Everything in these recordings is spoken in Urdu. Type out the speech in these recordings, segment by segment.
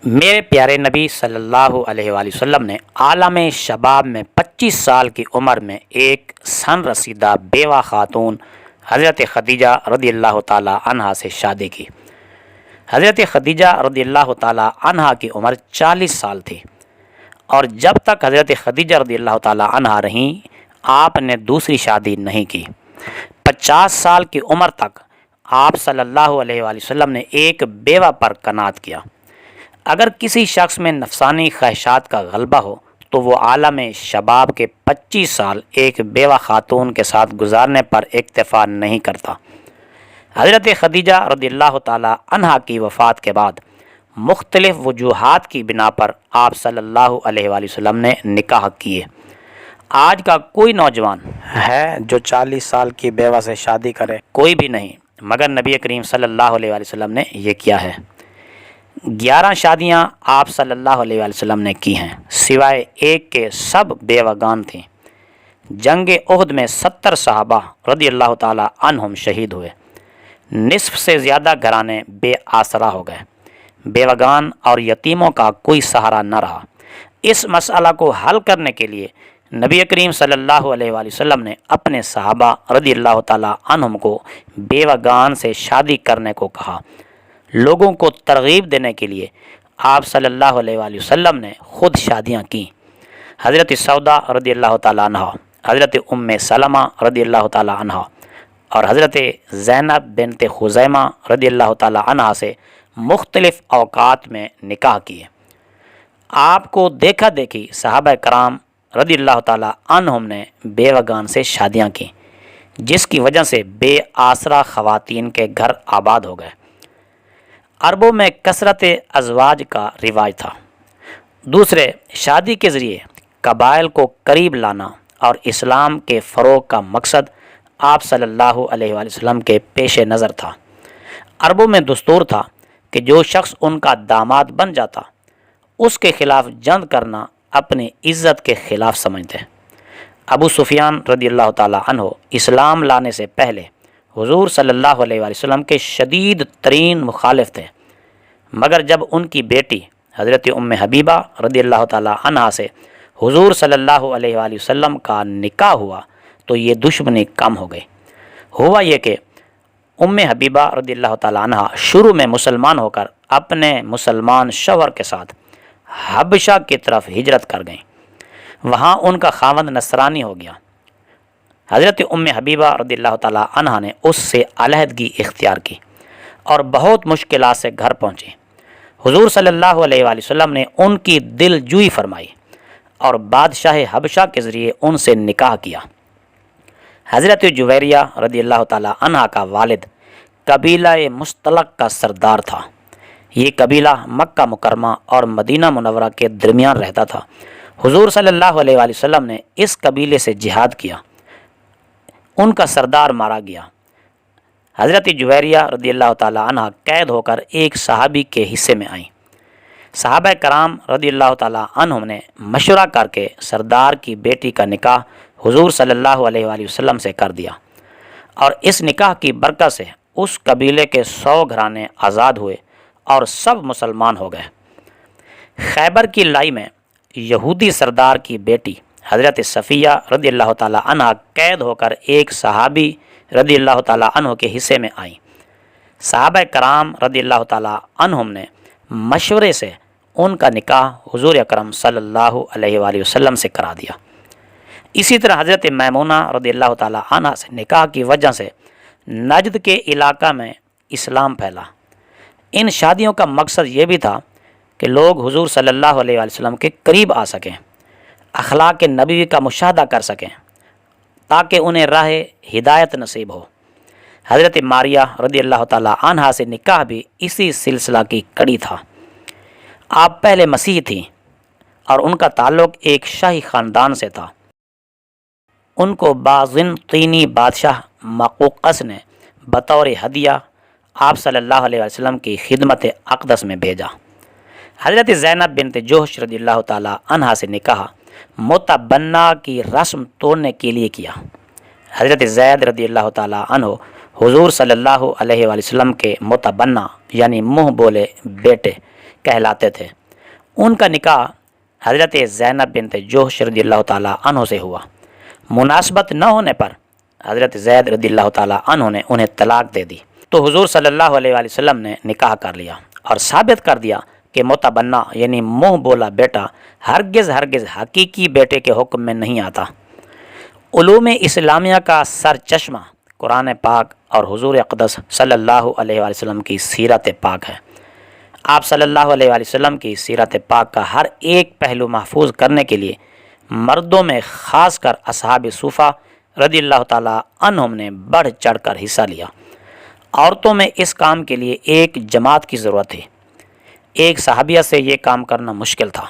میرے پیارے نبی صلی اللہ علیہ وآلہ وسلم نے عالم شباب میں 25 سال کی عمر میں ایک سن رسیدہ بیوہ خاتون حضرت خدیجہ رضی اللہ تعالی عنہا سے شادی کی۔ حضرت خدیجہ رضی اللہ تعالی عنہا کی عمر 40 سال تھی، اور جب تک حضرت خدیجہ رضی اللہ تعالی عنہا رہیں آپ نے دوسری شادی نہیں کی۔ 50 سال کی عمر تک آپ صلی اللہ علیہ وآلہ وسلم نے ایک بیوہ پر قناعت کیا۔ اگر کسی شخص میں نفسانی خواہشات کا غلبہ ہو تو وہ عالم شباب کے 25 سال ایک بیوہ خاتون کے ساتھ گزارنے پر اکتفا نہیں کرتا۔ حضرت خدیجہ رضی اللہ تعالی عنہا کی وفات کے بعد مختلف وجوہات کی بنا پر آپ صلی اللہ علیہ وآلہ وسلم نے نکاح کیے۔ آج کا کوئی نوجوان ہے جو 40 سال کی بیوہ سے شادی کرے؟ کوئی بھی نہیں، مگر نبی کریم صلی اللہ علیہ وآلہ وسلم نے یہ کیا ہے۔ 11 شادیاں آپ صلی اللہ علیہ وآلہ وسلم نے کی ہیں، سوائے ایک کے سب بیوگان تھیں۔ جنگ احد میں 70 صحابہ رضی اللہ تعالی عنہم شہید ہوئے۔ نصف سے زیادہ گھرانے بے آسرا ہو گئے، بیوگان اور یتیموں کا کوئی سہارا نہ رہا۔ اس مسئلہ کو حل کرنے کے لیے نبی کریم صلی اللہ علیہ وآلہ وسلم نے اپنے صحابہ رضی اللہ تعالی عنہم کو بیوگان سے شادی کرنے کو کہا۔ لوگوں کو ترغیب دینے کے لیے آپ صلی اللہ علیہ وآلہ وسلم نے خود شادیاں کیں۔ حضرت سودا رضی اللہ تعالیٰ عنہ، حضرت ام سلمہ رضی اللہ تعالیٰ عنہ اور حضرت زینب بنت خزیمہ رضی اللہ تعالیٰ عنہ سے مختلف اوقات میں نکاح کیے۔ آپ کو دیکھا دیکھی صحابہ کرام رضی اللہ تعالیٰ عنہم نے بیوگان سے شادیاں کیں، جس کی وجہ سے بے آسرا خواتین کے گھر آباد ہو گئے۔ عربوں میں کثرت ازواج کا رواج تھا۔ دوسرے، شادی کے ذریعے قبائل کو قریب لانا اور اسلام کے فروغ کا مقصد آپ صلی اللہ علیہ وآلہ وسلم کے پیش نظر تھا۔ عربوں میں دستور تھا کہ جو شخص ان کا داماد بن جاتا اس کے خلاف جنگ کرنا اپنی عزت کے خلاف سمجھتے۔ ابو سفیان رضی اللہ تعالی عنہ اسلام لانے سے پہلے حضور صلی اللہ علیہ وآلہ وسلم کے شدید ترین مخالف تھے، مگر جب ان کی بیٹی حضرت ام حبیبہ رضی اللہ تعالی عنہا سے حضور صلی اللہ علیہ وآلہ وسلم کا نکاح ہوا تو یہ دشمنی کم ہو گئی۔ ہوا یہ کہ ام حبیبہ رضی اللہ تعالی عنہا شروع میں مسلمان ہو کر اپنے مسلمان شوہر کے ساتھ حبشہ کی طرف ہجرت کر گئیں۔ وہاں ان کا خاوند نصرانی ہو گیا۔ حضرت ام حبیبہ رضی اللہ تعالی عنہا نے اس سے علیحدگی اختیار کی اور بہت مشکلات سے گھر پہنچی۔ حضور صلی اللہ علیہ وآلہ وسلم نے ان کی دل جوئی فرمائی اور بادشاہ حبشہ کے ذریعے ان سے نکاح کیا۔ حضرت جویریہ رضی اللہ تعالی عنہا کا والد قبیلہ مستلق کا سردار تھا۔ یہ قبیلہ مکہ مکرمہ اور مدینہ منورہ کے درمیان رہتا تھا۔ حضور صلی اللہ علیہ وآلہ وسلم نے اس قبیلے سے جہاد کیا، ان کا سردار مارا گیا۔ حضرت جویریہ رضی اللہ تعالی عنہ قید ہو کر ایک صحابی کے حصے میں آئیں۔ صحابہ کرام رضی اللہ تعالی عنہم نے مشورہ کر کے سردار کی بیٹی کا نکاح حضور صلی اللہ علیہ وآلہ وسلم سے کر دیا، اور اس نکاح کی برکت سے اس قبیلے کے 100 گھرانے آزاد ہوئے اور سب مسلمان ہو گئے۔ خیبر کی لڑائی میں یہودی سردار کی بیٹی حضرت صفیہ رضی اللہ تعالی عنہ قید ہو کر ایک صحابی رضی اللہ تعالی عنہ کے حصے میں آئیں۔ صحابہ کرام رضی اللہ تعالی عنہم نے مشورے سے ان کا نکاح حضور اکرم صلی اللہ علیہ وآلہ وسلم سے کرا دیا۔ اسی طرح حضرت میمونہ رضی اللہ تعالی عنہ سے نکاح کی وجہ سے نجد کے علاقہ میں اسلام پھیلا۔ ان شادیوں کا مقصد یہ بھی تھا کہ لوگ حضور صلی اللہ علیہ وآلہ وسلم کے قریب آ سکیں، اخلاق نبوی کا مشاہدہ کر سکیں، تاکہ انہیں راہ ہدایت نصیب ہو۔ حضرت ماریہ رضی اللہ تعالی عنہا سے نکاح بھی اسی سلسلہ کی کڑی تھا۔ آپ پہلے مسیحی تھیں اور ان کا تعلق ایک شاہی خاندان سے تھا۔ ان کو بازنطینی بادشاہ مقوقس نے بطور ہدیہ آپ صلی اللہ علیہ وسلم کی خدمت اقدس میں بھیجا۔ حضرت زینب بنت جوش رضی اللہ تعالی عنہا سے نکاح متبنہ کی رسم توڑنے کے لیے کیا۔ حضرت زید رضی اللہ تعالی عنہ حضور صلی اللہ علیہ وآلہ وسلم کے متبنہ یعنی منہ بولے بیٹے کہلاتے تھے۔ ان کا نکاح حضرت زینب بنت جوش رضی اللہ تعالیٰ عنہ سے ہوا۔ مناسبت نہ ہونے پر حضرت زید رضی اللہ تعالیٰ عنہ نے انہیں طلاق دے دی تو حضور صلی اللہ علیہ وآلہ وسلم نے نکاح کر لیا اور ثابت کر دیا کہ متبنہ یعنی منہ بولا بیٹا ہرگز حقیقی بیٹے کے حکم میں نہیں آتا۔ علوم اسلامیہ کا سر چشمہ قرآن پاک اور حضور اقدس صلی اللہ علیہ وآلہ وسلم کی سیرت پاک ہے۔ آپ صلی اللہ علیہ وآلہ وسلم کی سیرت پاک کا ہر ایک پہلو محفوظ کرنے کے لیے مردوں میں خاص کر اصحاب صوفہ رضی اللہ تعالیٰ عنہم نے بڑھ چڑھ کر حصہ لیا۔ عورتوں میں اس کام کے لیے ایک جماعت کی ضرورت تھی۔ ایک صحابیہ سے یہ کام کرنا مشکل تھا۔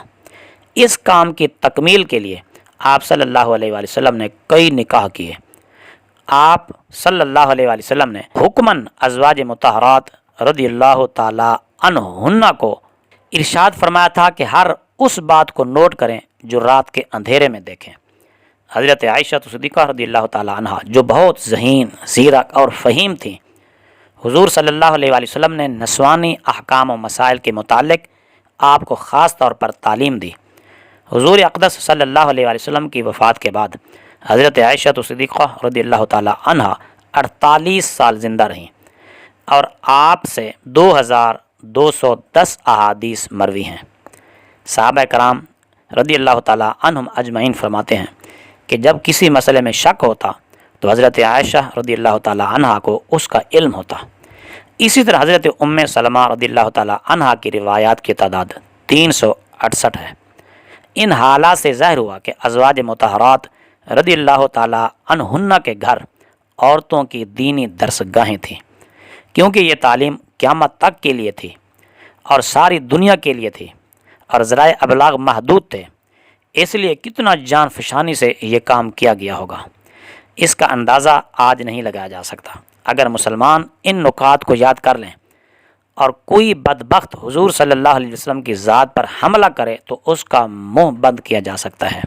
اس کام کی تکمیل کے لیے آپ صلی اللہ علیہ وآلہ وسلم نے کئی نکاح کیے۔ آپ صلی اللہ علیہ وآلہ وسلم نے حکماً ازواج مطہرات رضی اللہ تعالیٰ عنہن کو ارشاد فرمایا تھا کہ ہر اس بات کو نوٹ کریں جو رات کے اندھیرے میں دیکھیں۔ حضرت عائشہ صدیقہ رضی اللہ تعالیٰ عنہ جو بہت ذہین، زیرک اور فہیم تھیں، حضور صلی اللہ علیہ وآلہ وسلم نے نسوانی احکام و مسائل کے متعلق آپ کو خاص طور پر تعلیم دی۔ حضور اقدس صلی اللہ علیہ وآلہ وسلم کی وفات کے بعد حضرت عائشہ صدیقہ رضی اللہ تعالیٰ عنہ 48 سال زندہ رہیں اور آپ سے 2210 احادیث مروی ہیں۔ صحابہ کرام رضی اللہ تعالیٰ عنہم اجمعین فرماتے ہیں کہ جب کسی مسئلے میں شک ہوتا تو حضرت عائشہ رضی اللہ تعالیٰ عنہ کو اس کا علم ہوتا۔ اسی طرح حضرت ام سلمہ رضی اللہ تعالیٰ عنہ کی روایات کی تعداد 368 ہے۔ ان حالات سے ظاہر ہوا کہ ازواج مطہرات رضی اللہ تعالیٰ عنہن کے گھر عورتوں کی دینی درس گاہیں تھیں، کیونکہ یہ تعلیم قیامت تک کے لیے تھی اور ساری دنیا کے لیے تھی اور ذرائع ابلاغ محدود تھے، اس لیے کتنا جان فشانی سے یہ کام کیا گیا ہوگا اس کا اندازہ آج نہیں لگایا جا سکتا۔ اگر مسلمان ان نکات کو یاد کر لیں اور کوئی بدبخت حضور صلی اللہ علیہ وسلم کی ذات پر حملہ کرے تو اس کا منہ بند کیا جا سکتا ہے۔